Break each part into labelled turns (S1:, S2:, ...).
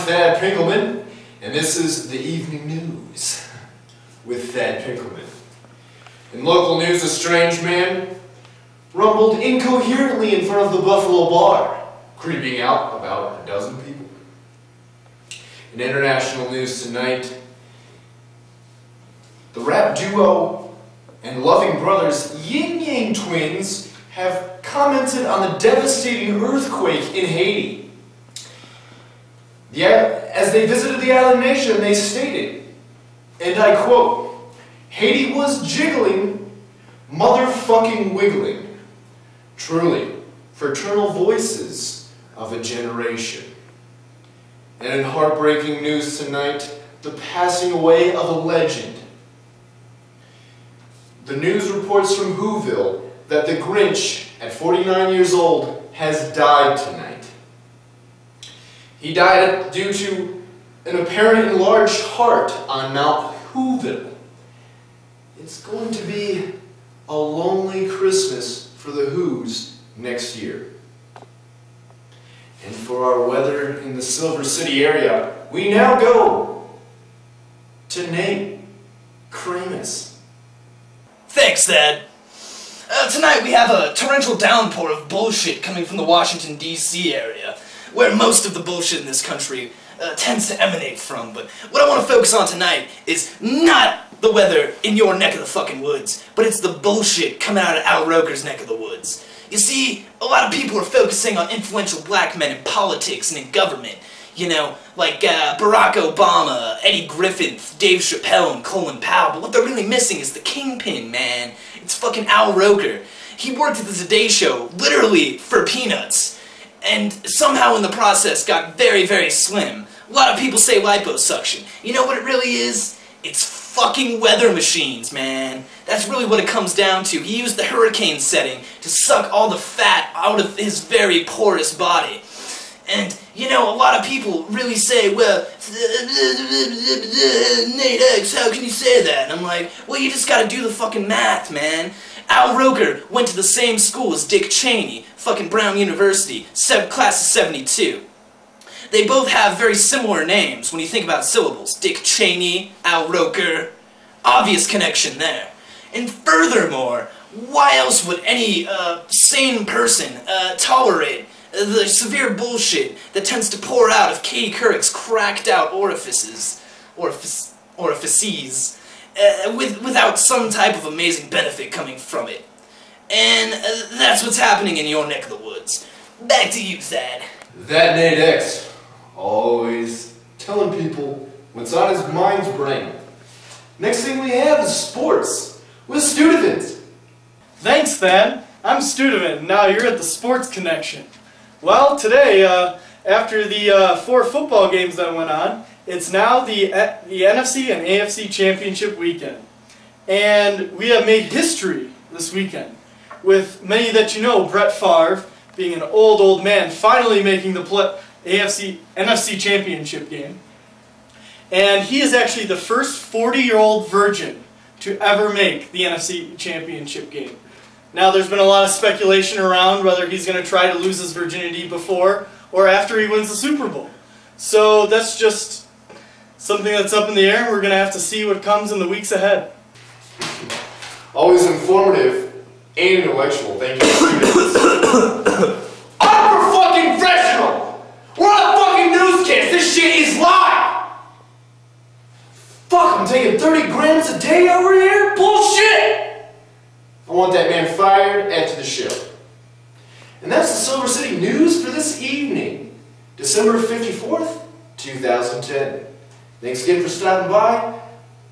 S1: Thad Pinkleman, and this is the Evening News with Thad Pinkleman. In local news, a strange man rumbled incoherently in front of the Buffalo Bar, creeping out about a dozen people. In international news tonight, the rap duo and loving brothers Yin Yang Twins have commented on the devastating earthquake in Haiti. As they visited the island nation, they stated, and I quote, "Haiti was jiggling, motherfucking wiggling. Truly, fraternal voices of a generation." And in heartbreaking news tonight, the passing away of a legend. The news reports from Whoville that the Grinch, at 49 years old, has died tonight. He died due to an apparent enlarged heart on Mount Whoville. It's going to be a lonely Christmas for the Who's next year. And for our weather in the Silver City area, we now go to Nate Kramus.
S2: Thanks, Thad. Tonight we have a torrential downpour of bullshit coming from the Washington, D.C. area, where most of the bullshit in this country tends to emanate from. But what I want to focus on tonight is not the weather in your neck of the fucking woods, but it's the bullshit coming out of Al Roker's neck of the woods. You see, a lot of people are focusing on influential black men in politics and in government. You know, like Barack Obama, Eddie Griffin, Dave Chappelle, and Colin Powell. But what they're really missing is the kingpin, man. It's fucking Al Roker. He worked at the Today Show, literally, for peanuts. And somehow in the process got very, very slim. A lot of people say liposuction. You know what it really is? It's fucking weather machines, man. That's really what it comes down to. He used the hurricane setting to suck all the fat out of his very porous body. And, you know, a lot of people really say, well, Nate X, how can you say that? And I'm like, well, you just gotta do the fucking math, man. Al Roker went to the same school as Dick Cheney, fucking Brown University, class of 72. They both have very similar names when you think about syllables. Dick Cheney, Al Roker, obvious connection there. And furthermore, why else would any sane person tolerate the severe bullshit that tends to pour out of Katie Couric's cracked out orifices, without some type of amazing benefit coming from it? And that's what's happening in your neck of the woods. Back to you, Thad.
S1: That Nate X, always telling people what's on his mind's brain. Next thing we have is sports with Tavents.
S3: Thanks, Thad. I'm Tavents, and now you're at the Sports Connection. Well, today, after the 4 football games that went on, it's now the NFC and AFC Championship weekend. And we have made history this weekend, with many that you know, Brett Favre, being an old man, finally making the NFC Championship game. And he is actually the first 40-year-old virgin to ever make the NFC Championship game. Now, there's been a lot of speculation around whether he's going to try to lose his virginity before or after he wins the Super Bowl. So that's just something that's up in the air, and we're going to have to see what comes in the weeks ahead.
S1: Always informative and intellectual. Thank you, Tavents. I'm fucking professional! We're on fucking newscast! This shit is live! Fuck, I'm taking 30 grams a day over here? Bullshit! I want that man fired after the show. And that's the Silver City News for this evening, December 54th, 2010. Thanks again for stopping by.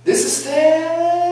S1: This is Thad.